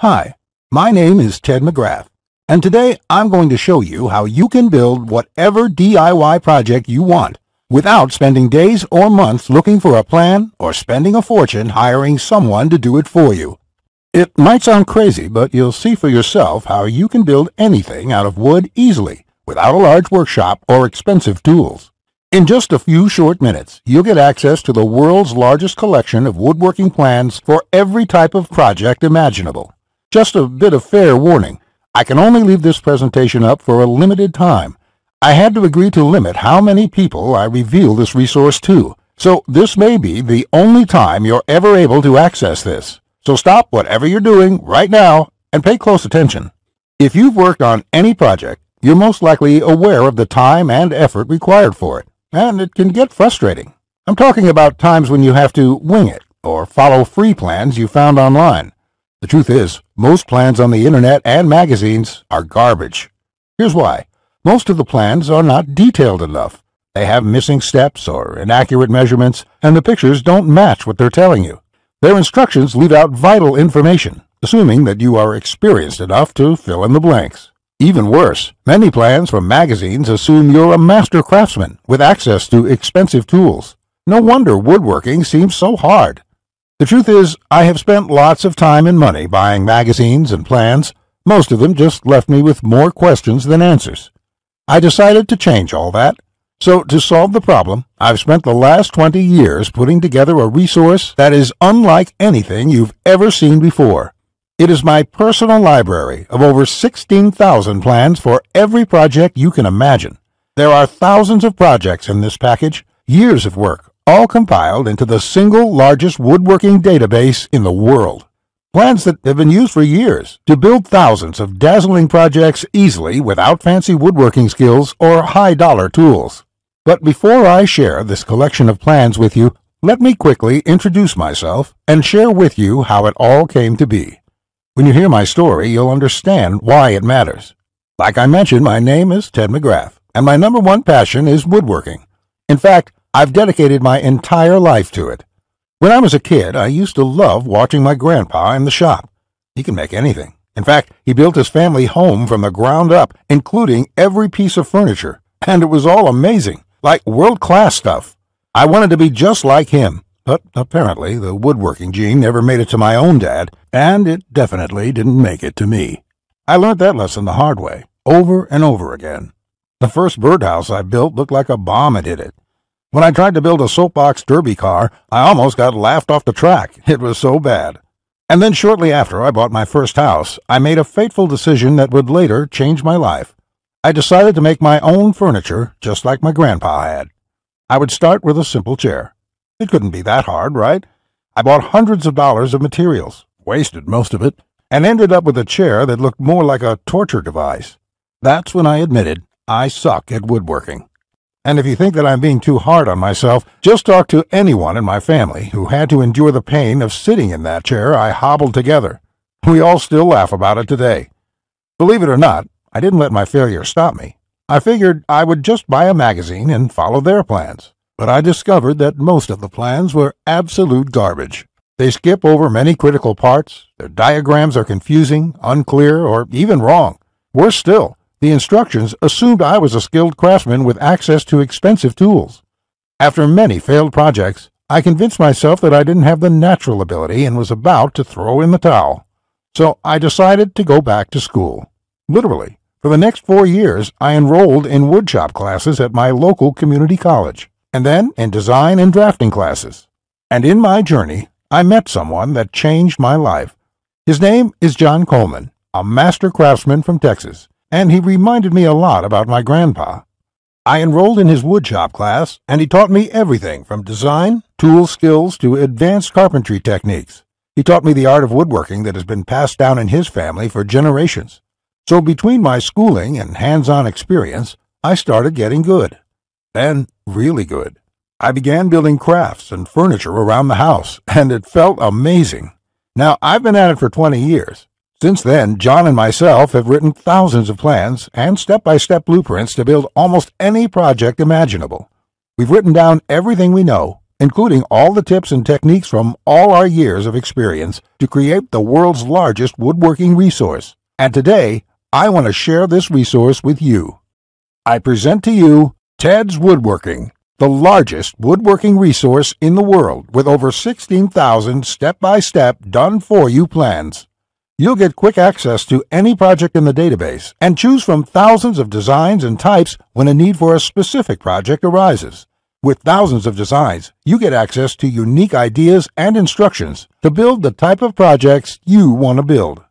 Hi, my name is Ted McGrath, and today I'm going to show you how you can build whatever DIY project you want without spending days or months looking for a plan or spending a fortune hiring someone to do it for you. It might sound crazy, but you'll see for yourself how you can build anything out of wood easily without a large workshop or expensive tools. In just a few short minutes, you'll get access to the world's largest collection of woodworking plans for every type of project imaginable. Just a bit of fair warning, I can only leave this presentation up for a limited time. I had to agree to limit how many people I reveal this resource to, so this may be the only time you're ever able to access this. So stop whatever you're doing right now and pay close attention. If you've worked on any project, you're most likely aware of the time and effort required for it, and it can get frustrating. I'm talking about times when you have to wing it or follow free plans you found online. The truth is, most plans on the internet and magazines are garbage. Here's why. Most of the plans are not detailed enough. They have missing steps or inaccurate measurements, and the pictures don't match what they're telling you. Their instructions leave out vital information, assuming that you are experienced enough to fill in the blanks. Even worse, many plans from magazines assume you're a master craftsman with access to expensive tools. No wonder woodworking seems so hard. The truth is, I have spent lots of time and money buying magazines and plans. Most of them just left me with more questions than answers. I decided to change all that. So to solve the problem, I've spent the last 20 years putting together a resource that is unlike anything you've ever seen before. It is my personal library of over 16,000 plans for every project you can imagine. There are thousands of projects in this package, years of work, all compiled into the single largest woodworking database in the world. Plans that have been used for years to build thousands of dazzling projects easily without fancy woodworking skills or high-dollar tools. But before I share this collection of plans with you, let me quickly introduce myself and share with you how it all came to be. When you hear my story, you'll understand why it matters. Like I mentioned, my name is Ted McGrath, and my number one passion is woodworking. In fact, I've dedicated my entire life to it. When I was a kid, I used to love watching my grandpa in the shop. He can make anything. In fact, he built his family home from the ground up, including every piece of furniture, and it was all amazing, like world-class stuff. I wanted to be just like him, but apparently the woodworking gene never made it to my own dad, and it definitely didn't make it to me. I learned that lesson the hard way, over and over again. The first birdhouse I built looked like a bomb had hit it. When I tried to build a soapbox derby car, I almost got laughed off the track. It was so bad. And then shortly after I bought my first house, I made a fateful decision that would later change my life. I decided to make my own furniture just like my grandpa had. I would start with a simple chair. It couldn't be that hard, right? I bought hundreds of dollars of materials, wasted most of it, and ended up with a chair that looked more like a torture device. That's when I admitted I suck at woodworking. And if you think that I'm being too hard on myself, just talk to anyone in my family who had to endure the pain of sitting in that chair I hobbled together. We all still laugh about it today. Believe it or not, I didn't let my failure stop me. I figured I would just buy a magazine and follow their plans. But I discovered that most of the plans were absolute garbage. They skip over many critical parts, their diagrams are confusing, unclear, or even wrong. Worse still, the instructions assumed I was a skilled craftsman with access to expensive tools. After many failed projects, I convinced myself that I didn't have the natural ability and was about to throw in the towel. So I decided to go back to school. Literally, for the next 4 years, I enrolled in woodshop classes at my local community college, and then in design and drafting classes. And in my journey, I met someone that changed my life. His name is John Coleman, a master craftsman from Texas, and he reminded me a lot about my grandpa. I enrolled in his woodshop class, and he taught me everything from design, tool skills, to advanced carpentry techniques. He taught me the art of woodworking that has been passed down in his family for generations. So between my schooling and hands-on experience, I started getting good. Then, really good. I began building crafts and furniture around the house, and it felt amazing. Now, I've been at it for 20 years. Since then, John and myself have written thousands of plans and step-by-step blueprints to build almost any project imaginable. We've written down everything we know, including all the tips and techniques from all our years of experience to create the world's largest woodworking resource. And today, I want to share this resource with you. I present to you Ted's Woodworking, the largest woodworking resource in the world with over 16,000 step-by-step done-for-you plans. You'll get quick access to any project in the database and choose from thousands of designs and types when a need for a specific project arises. With thousands of designs, you get access to unique ideas and instructions to build the type of projects you want to build.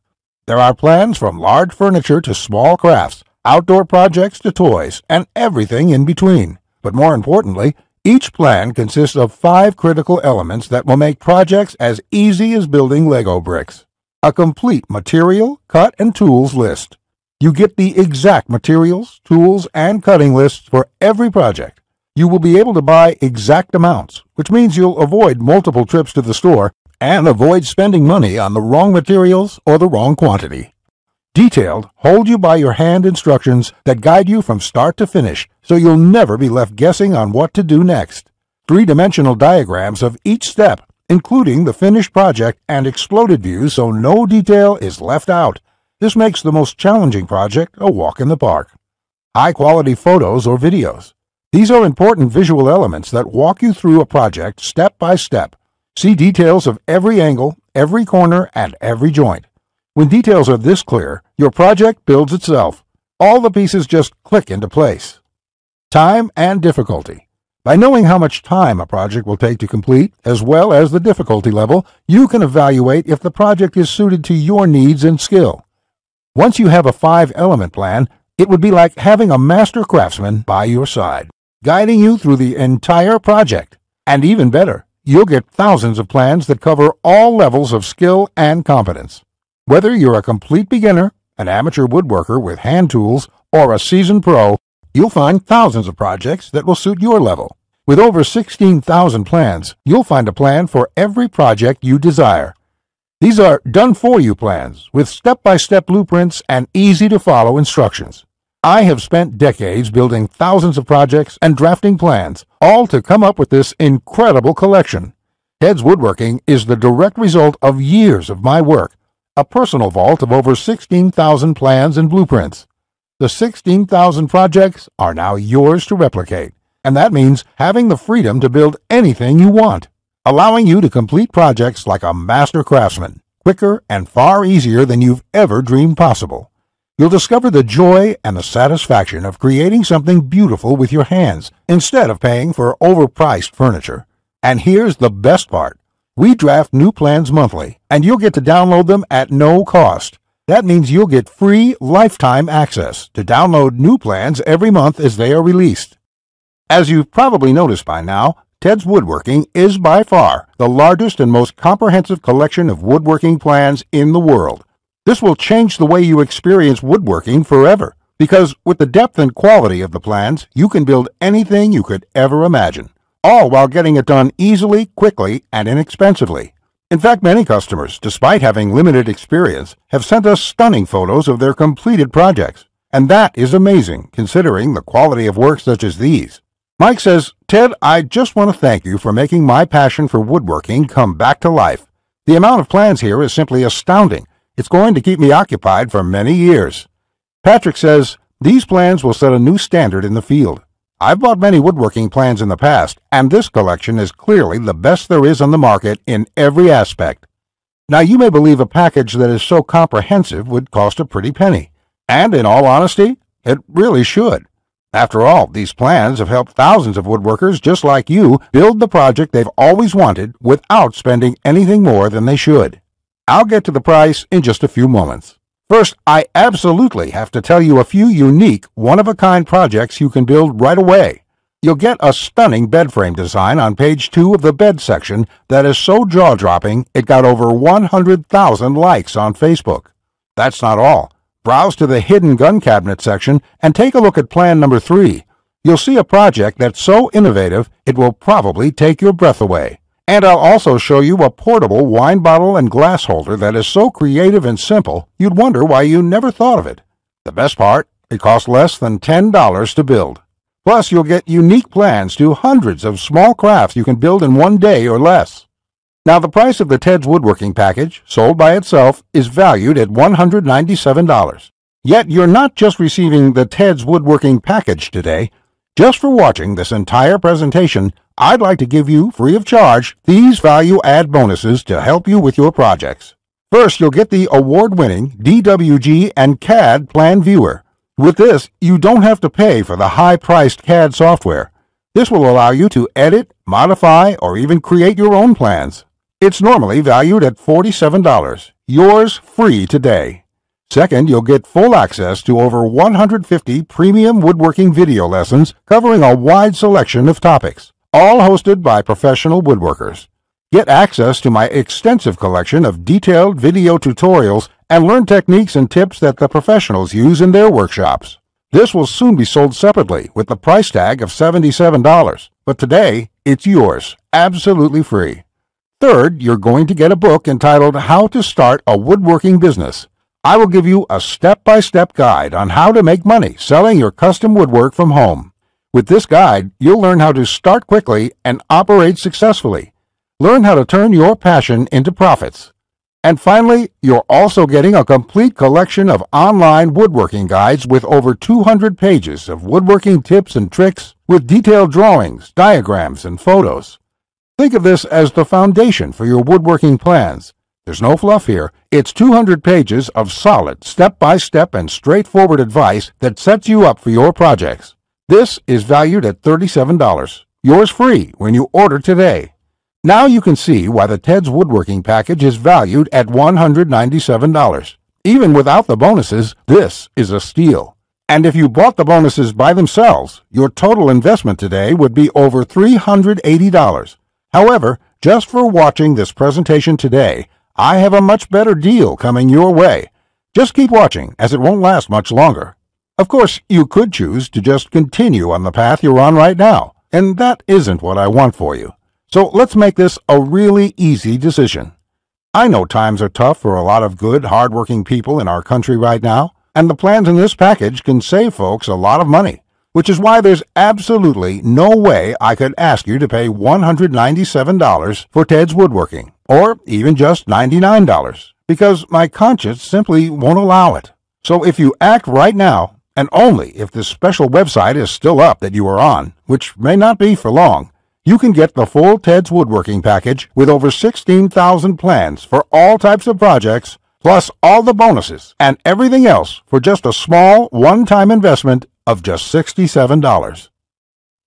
There are plans from large furniture to small crafts, outdoor projects to toys, and everything in between. But more importantly, each plan consists of 5 critical elements that will make projects as easy as building Lego bricks. A complete material, cut, and tools list. You get the exact materials, tools, and cutting lists for every project. You will be able to buy exact amounts, which means you'll avoid multiple trips to the store and avoid spending money on the wrong materials or the wrong quantity. Detailed, hold-you-by-your-hand instructions that guide you from start to finish, so you'll never be left guessing on what to do next. 3-dimensional diagrams of each step, including the finished project and exploded views so no detail is left out. This makes the most challenging project a walk in the park. High-quality photos or videos. These are important visual elements that walk you through a project step by step. See details of every angle, every corner, and every joint. When details are this clear, your project builds itself. All the pieces just click into place. Time and difficulty. By knowing how much time a project will take to complete, as well as the difficulty level, you can evaluate if the project is suited to your needs and skill. Once you have a 5-element plan, it would be like having a master craftsman by your side, guiding you through the entire project. And even better, you'll get thousands of plans that cover all levels of skill and competence. Whether you're a complete beginner, an amateur woodworker with hand tools, or a seasoned pro, you'll find thousands of projects that will suit your level. With over 16,000 plans, you'll find a plan for every project you desire. These are done-for-you plans with step-by-step blueprints and easy-to-follow instructions. I have spent decades building thousands of projects and drafting plans, all to come up with this incredible collection. Ted's Woodworking is the direct result of years of my work, a personal vault of over 16,000 plans and blueprints. The 16,000 projects are now yours to replicate, and that means having the freedom to build anything you want, allowing you to complete projects like a master craftsman, quicker and far easier than you've ever dreamed possible. You'll discover the joy and the satisfaction of creating something beautiful with your hands instead of paying for overpriced furniture. And here's the best part. We draft new plans monthly, and you'll get to download them at no cost. That means you'll get free lifetime access to download new plans every month as they are released. As you've probably noticed by now, Ted's Woodworking is by far the largest and most comprehensive collection of woodworking plans in the world. This will change the way you experience woodworking forever, because with the depth and quality of the plans, you can build anything you could ever imagine, all while getting it done easily, quickly, and inexpensively. In fact, many customers, despite having limited experience, have sent us stunning photos of their completed projects. And that is amazing, considering the quality of work such as these. Mike says, "Ted, I just want to thank you for making my passion for woodworking come back to life. The amount of plans here is simply astounding. It's going to keep me occupied for many years." Patrick says, "These plans will set a new standard in the field. I've bought many woodworking plans in the past, and this collection is clearly the best there is on the market in every aspect." Now, you may believe a package that is so comprehensive would cost a pretty penny. And in all honesty, it really should. After all, these plans have helped thousands of woodworkers just like you build the project they've always wanted without spending anything more than they should. I'll get to the price in just a few moments. First, I absolutely have to tell you a few unique, one-of-a-kind projects you can build right away. You'll get a stunning bed frame design on page 2 of the bed section that is so jaw-dropping it got over 100,000 likes on Facebook. That's not all. Browse to the hidden gun cabinet section and take a look at plan number 3. You'll see a project that's so innovative it will probably take your breath away. And I'll also show you a portable wine bottle and glass holder that is so creative and simple, you'd wonder why you never thought of it. The best part, it costs less than $10 to build. Plus, you'll get unique plans to hundreds of small crafts you can build in one day or less. Now, the price of the Ted's Woodworking package, sold by itself, is valued at $197. Yet, you're not just receiving the Ted's Woodworking package today. Just for watching this entire presentation, I'd like to give you, free of charge, these value-add bonuses to help you with your projects. First, you'll get the award-winning DWG and CAD Plan Viewer. With this, you don't have to pay for the high-priced CAD software. This will allow you to edit, modify, or even create your own plans. It's normally valued at $47. Yours free today. Second, you'll get full access to over 150 premium woodworking video lessons covering a wide selection of topics, all hosted by professional woodworkers. Get access to my extensive collection of detailed video tutorials and learn techniques and tips that the professionals use in their workshops. This will soon be sold separately with the price tag of $77, but today it's yours, absolutely free. Third, you're going to get a book entitled How to Start a Woodworking Business. I will give you a step-by-step guide on how to make money selling your custom woodwork from home. With this guide, you'll learn how to start quickly and operate successfully. Learn how to turn your passion into profits. And finally, you're also getting a complete collection of online woodworking guides with over 200 pages of woodworking tips and tricks with detailed drawings, diagrams, and photos. Think of this as the foundation for your woodworking plans. There's no fluff here. It's 200 pages of solid, step-by-step and straightforward advice that sets you up for your projects. This is valued at $37. Yours free when you order today. Now you can see why the Ted's Woodworking package is valued at $197. Even without the bonuses, this is a steal. And if you bought the bonuses by themselves, your total investment today would be over $380. However, just for watching this presentation today, I have a much better deal coming your way. Just keep watching, as it won't last much longer. Of course, you could choose to just continue on the path you're on right now, and that isn't what I want for you. So let's make this a really easy decision. I know times are tough for a lot of good, hard-working people in our country right now, and the plans in this package can save folks a lot of money, which is why there's absolutely no way I could ask you to pay $197 for Ted's Woodworking, or even just $99, because my conscience simply won't allow it. So if you act right now, and only if this special website is still up that you are on, which may not be for long, you can get the full Ted's Woodworking package with over 16,000 plans for all types of projects, plus all the bonuses and everything else for just a small one-time investment of just $67.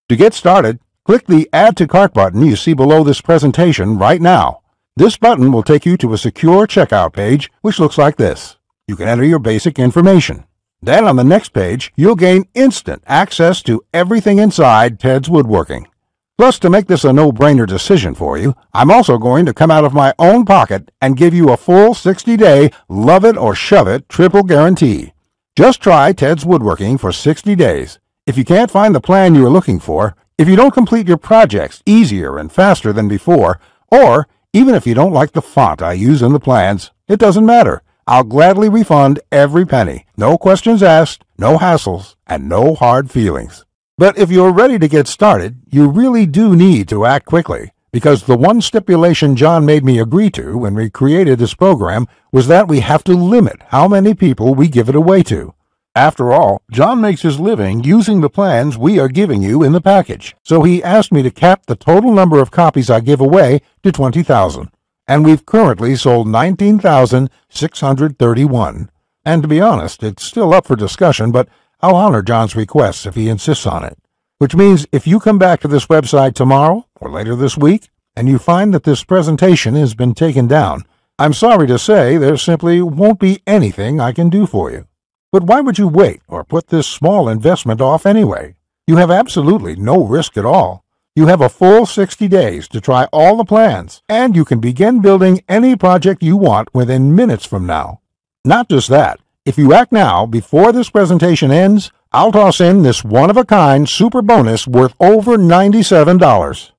To get started, click the Add to Cart button you see below this presentation right now. This button will take you to a secure checkout page which looks like this. You can enter your basic information. Then on the next page, you'll gain instant access to everything inside Ted's Woodworking. Plus, to make this a no-brainer decision for you, I'm also going to come out of my own pocket and give you a full 60-day love it or shove it triple guarantee. Just try Ted's Woodworking for 60 days. If you can't find the plan you are looking for, if you don't complete your projects easier and faster than before, or even if you don't like the font I use in the plans, it doesn't matter. I'll gladly refund every penny. No questions asked, no hassles, and no hard feelings. But if you're ready to get started, you really do need to act quickly, because the one stipulation John made me agree to when we created this program was that we have to limit how many people we give it away to. After all, John makes his living using the plans we are giving you in the package, so he asked me to cap the total number of copies I give away to 20,000. And we've currently sold 19,631. And to be honest, it's still up for discussion, but I'll honor John's request if he insists on it. Which means if you come back to this website tomorrow or later this week, and you find that this presentation has been taken down, I'm sorry to say there simply won't be anything I can do for you. But why would you wait or put this small investment off anyway? You have absolutely no risk at all. You have a full 60 days to try all the plans, and you can begin building any project you want within minutes from now. Not just that, if you act now before this presentation ends, I'll toss in this one-of-a-kind super bonus worth over $97.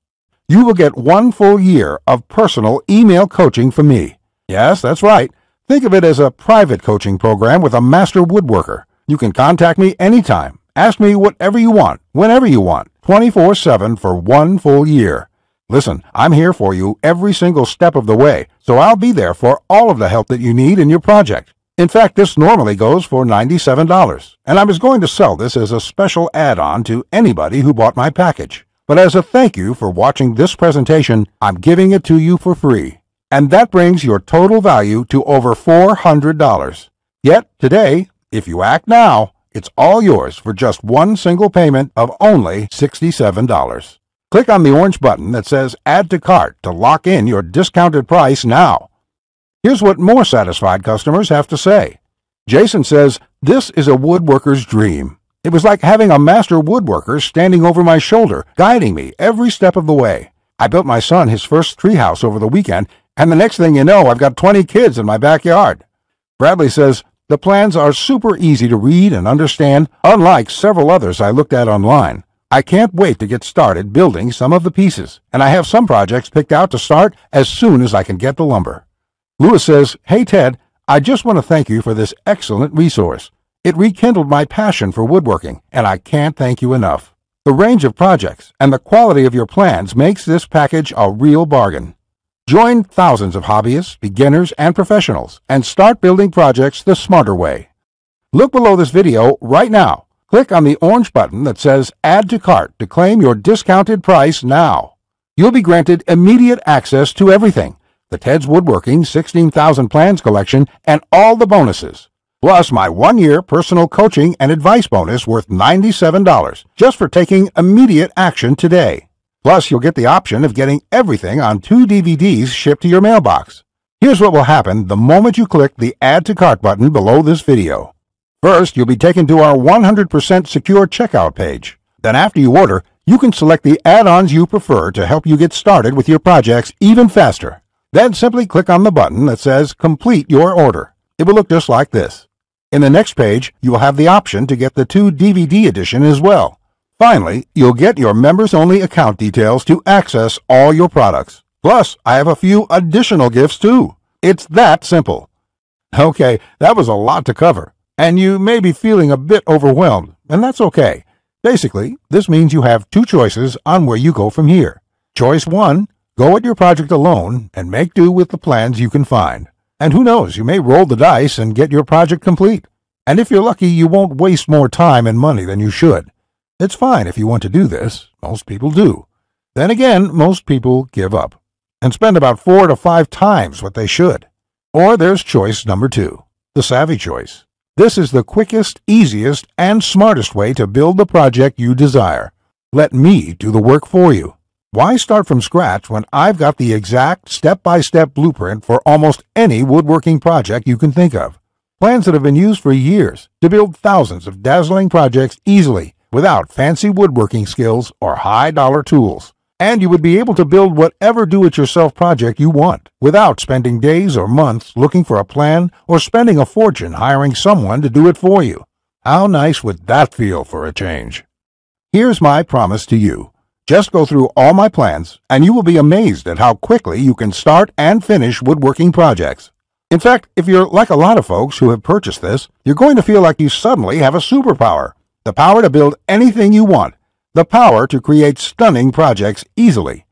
You will get 1 full year of personal email coaching from me. Yes, that's right. Think of it as a private coaching program with a master woodworker. You can contact me anytime, Ask me whatever you want, whenever you want, 24/7 for 1 full year. Listen, I'm here for you every single step of the way, so I'll be there for all of the help that you need in your project. In fact, this normally goes for $97, and I was going to sell this as a special add-on to anybody who bought my package. But as a thank you for watching this presentation, I'm giving it to you for free. And that brings your total value to over $400. Yet, today, if you act now, it's all yours for just one single payment of only $67. Click on the orange button that says Add to Cart to lock in your discounted price now. Here's what more satisfied customers have to say. Jason says, "This is a woodworker's dream. It was like having a master woodworker standing over my shoulder, guiding me every step of the way. I built my son his first treehouse over the weekend, and the next thing you know, I've got 20 kids in my backyard." Bradley says, "The plans are super easy to read and understand, unlike several others I looked at online. I can't wait to get started building some of the pieces, and I have some projects picked out to start as soon as I can get the lumber." Lewis says, "Hey Ted, I just want to thank you for this excellent resource. It rekindled my passion for woodworking, and I can't thank you enough. The range of projects and the quality of your plans makes this package a real bargain. Join thousands of hobbyists, beginners, and professionals, and start building projects the smarter way." Look below this video right now. Click on the orange button that says Add to Cart to claim your discounted price now. You'll be granted immediate access to everything: the Ted's Woodworking 16,000 Plans collection and all the bonuses, plus my 1-year personal coaching and advice bonus worth $97 just for taking immediate action today. Plus, you'll get the option of getting everything on 2 DVDs shipped to your mailbox. Here's what will happen the moment you click the Add to Cart button below this video. First, you'll be taken to our 100% secure checkout page. Then after you order, you can select the add-ons you prefer to help you get started with your projects even faster. Then simply click on the button that says Complete Your Order. It will look just like this. In the next page, you will have the option to get the 2 DVD edition as well. Finally, you'll get your members-only account details to access all your products. Plus, I have a few additional gifts too. It's that simple. Okay, that was a lot to cover, and you may be feeling a bit overwhelmed, and that's okay. Basically, this means you have 2 choices on where you go from here. Choice 1, go at your project alone and make do with the plans you can find. And who knows, you may roll the dice and get your project complete. And if you're lucky, you won't waste more time and money than you should. It's fine if you want to do this. Most people do. Then again, most people give up and spend about 4 to 5 times what they should. Or there's choice number 2, the savvy choice. This is the quickest, easiest, and smartest way to build the project you desire. Let me do the work for you. Why start from scratch when I've got the exact step-by-step blueprint for almost any woodworking project you can think of? Plans that have been used for years to build thousands of dazzling projects easily without fancy woodworking skills or high-dollar tools. And you would be able to build whatever do-it-yourself project you want without spending days or months looking for a plan or spending a fortune hiring someone to do it for you. How nice would that feel for a change? Here's my promise to you. Just go through all my plans, and you will be amazed at how quickly you can start and finish woodworking projects. In fact, if you're like a lot of folks who have purchased this, you're going to feel like you suddenly have a superpower. The power to build anything you want. The power to create stunning projects easily.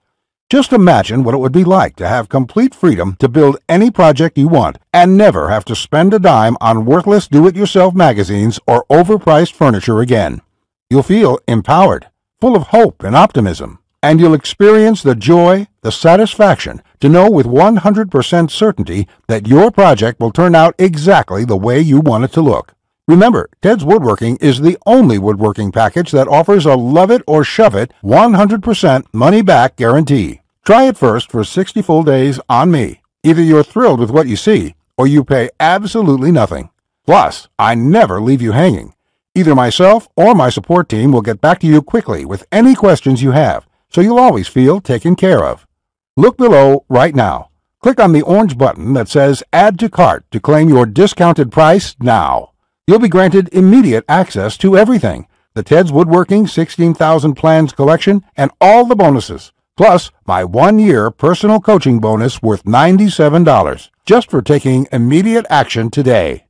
Just imagine what it would be like to have complete freedom to build any project you want and never have to spend a dime on worthless do-it-yourself magazines or overpriced furniture again. You'll feel empowered, full of hope and optimism, and you'll experience the joy, the satisfaction to know with 100% certainty that your project will turn out exactly the way you want it to look. Remember, Ted's Woodworking is the only woodworking package that offers a love-it-or-shove-it 100% money-back guarantee. Try it first for 60 full days on me. Either you're thrilled with what you see, or you pay absolutely nothing. Plus, I never leave you hanging. Either myself or my support team will get back to you quickly with any questions you have, so you'll always feel taken care of. Look below right now. Click on the orange button that says Add to Cart to claim your discounted price now. You'll be granted immediate access to everything: the Ted's Woodworking 16,000 Plans collection and all the bonuses, plus my 1-year personal coaching bonus worth $97 just for taking immediate action today.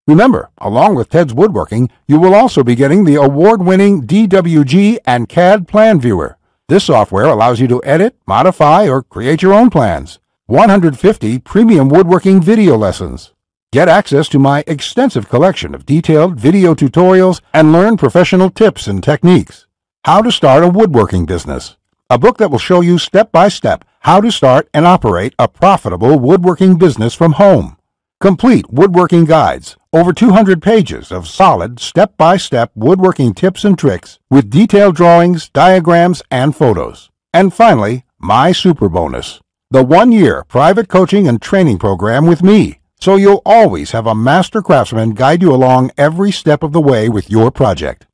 Remember, along with Ted's Woodworking, you will also be getting the award-winning DWG and CAD Plan Viewer. This software allows you to edit, modify, or create your own plans. 150 premium woodworking video lessons. Get access to my extensive collection of detailed video tutorials and learn professional tips and techniques. How to Start a Woodworking Business. A book that will show you step-by-step how to start and operate a profitable woodworking business from home. Complete woodworking guides, over 200 pages of solid step-by-step woodworking tips and tricks with detailed drawings, diagrams, and photos. And finally, my super bonus, the 1-year private coaching and training program with me, so you'll always have a master craftsman guide you along every step of the way with your project.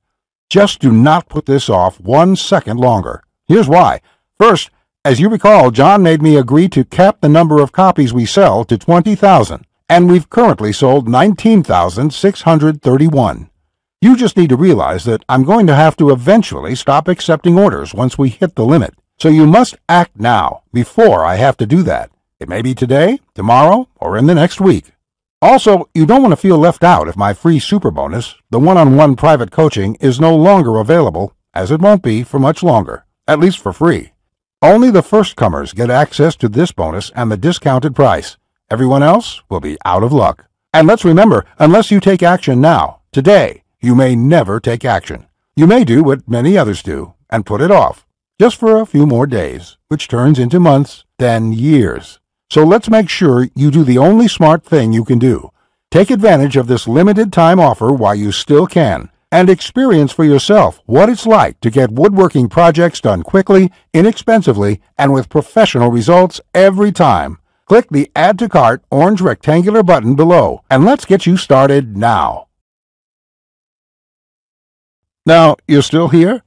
Just do not put this off 1 second longer. Here's why. First, as you recall, John made me agree to cap the number of copies we sell to 20,000, and we've currently sold 19,631. You just need to realize that I'm going to have to eventually stop accepting orders once we hit the limit, so you must act now before I have to do that. It may be today, tomorrow, or in the next week. Also, you don't want to feel left out if my free super bonus, the one-on-one private coaching, is no longer available, as it won't be for much longer, at least for free. Only the first comers get access to this bonus and the discounted price. Everyone else will be out of luck. And let's remember, unless you take action now, today, you may never take action. You may do what many others do and put it off, just for a few more days, which turns into months, then years. So let's make sure you do the only smart thing you can do. Take advantage of this limited time offer while you still can, and experience for yourself what it's like to get woodworking projects done quickly, inexpensively, and with professional results every time. Click the Add to Cart orange rectangular button below, and let's get you started now. Now, you're still here?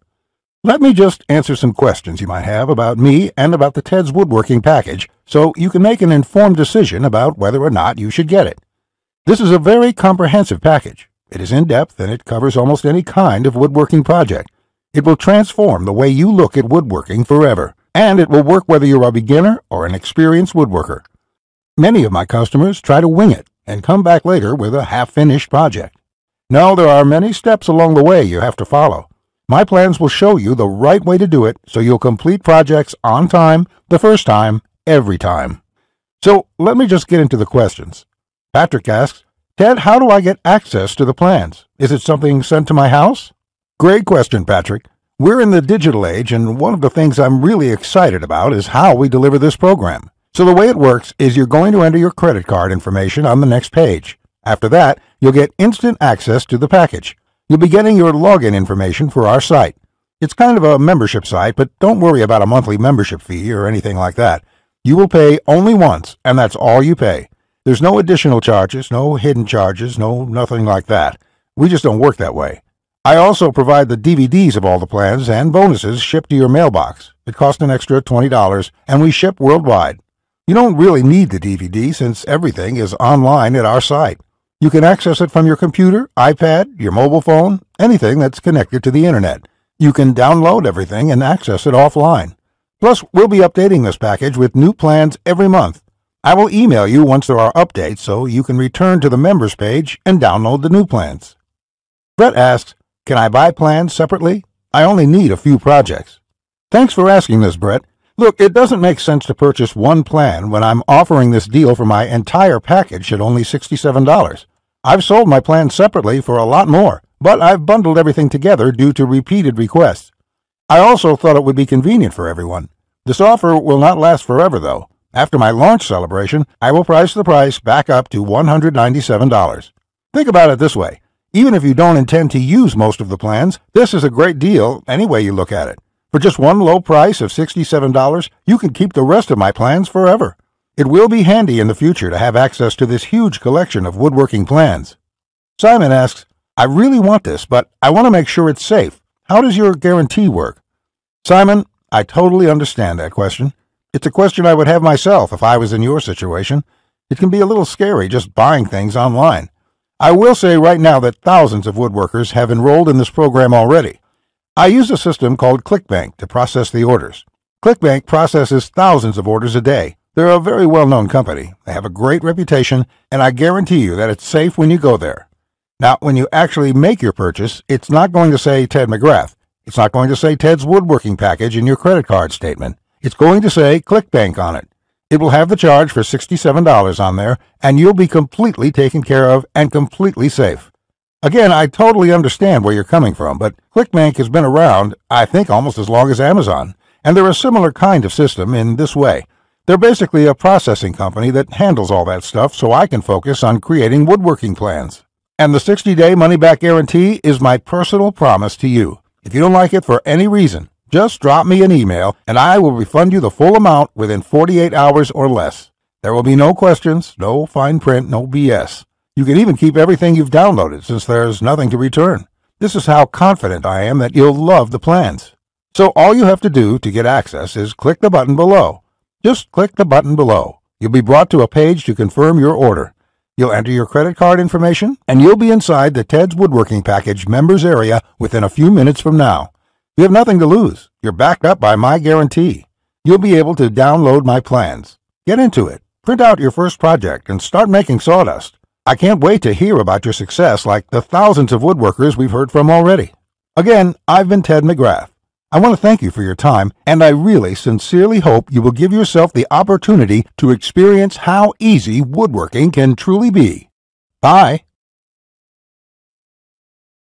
Let me just answer some questions you might have about me and about the Ted's Woodworking package so you can make an informed decision about whether or not you should get it. This is a very comprehensive package. It is in-depth and it covers almost any kind of woodworking project. It will transform the way you look at woodworking forever, and it will work whether you're a beginner or an experienced woodworker. Many of my customers try to wing it and come back later with a half-finished project. No, there are many steps along the way you have to follow. My plans will show you the right way to do it so you'll complete projects on time, the first time, every time. So let me just get into the questions. Patrick asks, Ted, how do I get access to the plans? Is it something sent to my house? Great question, Patrick. We're in the digital age, and one of the things I'm really excited about is how we deliver this program. So the way it works is you're going to enter your credit card information on the next page. After that, you'll get instant access to the package. You'll be getting your login information for our site. It's kind of a membership site, but don't worry about a monthly membership fee or anything like that. You will pay only once, and that's all you pay. There's no additional charges, no hidden charges, nothing like that. We just don't work that way. I also provide the DVDs of all the plans and bonuses shipped to your mailbox. It costs an extra $20, and we ship worldwide. You don't really need the DVD since everything is online at our site. You can access it from your computer, iPad, your mobile phone, anything that's connected to the internet. You can download everything and access it offline. Plus, we'll be updating this package with new plans every month. I will email you once there are updates so you can return to the members page and download the new plans. Brett asks, can I buy plans separately? I only need a few projects. Thanks for asking this, Brett. Look, it doesn't make sense to purchase one plan when I'm offering this deal for my entire package at only $67. I've sold my plans separately for a lot more, but I've bundled everything together due to repeated requests. I also thought it would be convenient for everyone. This offer will not last forever, though. After my launch celebration, I will price the price back up to $197. Think about it this way. Even if you don't intend to use most of the plans, this is a great deal any way you look at it. For just one low price of $67, you can keep the rest of my plans forever. It will be handy in the future to have access to this huge collection of woodworking plans. Simon asks, I really want this, but I want to make sure it's safe. How does your guarantee work? Simon, I totally understand that question. It's a question I would have myself if I was in your situation. It can be a little scary just buying things online. I will say right now that thousands of woodworkers have enrolled in this program already. I use a system called ClickBank to process the orders. ClickBank processes thousands of orders a day. They're a very well-known company. They have a great reputation, and I guarantee you that it's safe when you go there. Now, when you actually make your purchase, it's not going to say Ted McGrath. It's not going to say Ted's Woodworking Package in your credit card statement. It's going to say ClickBank on it. It will have the charge for $67 on there, and you'll be completely taken care of and completely safe. Again, I totally understand where you're coming from, but ClickBank has been around, I think, almost as long as Amazon, and they're a similar kind of system in this way. They're basically a processing company that handles all that stuff so I can focus on creating woodworking plans. And the 60-day money-back guarantee is my personal promise to you. If you don't like it for any reason, just drop me an email and I will refund you the full amount within 48 hours or less. There will be no questions, no fine print, no BS. You can even keep everything you've downloaded since there's nothing to return. This is how confident I am that you'll love the plans. So all you have to do to get access is click the button below. Just click the button below. You'll be brought to a page to confirm your order. You'll enter your credit card information, and you'll be inside the Ted's Woodworking Package members area within a few minutes from now. You have nothing to lose. You're backed up by my guarantee. You'll be able to download my plans. Get into it. Print out your first project and start making sawdust. I can't wait to hear about your success like the thousands of woodworkers we've heard from already. Again, I've been Ted McGrath. I want to thank you for your time, and I really sincerely hope you will give yourself the opportunity to experience how easy woodworking can truly be. Bye.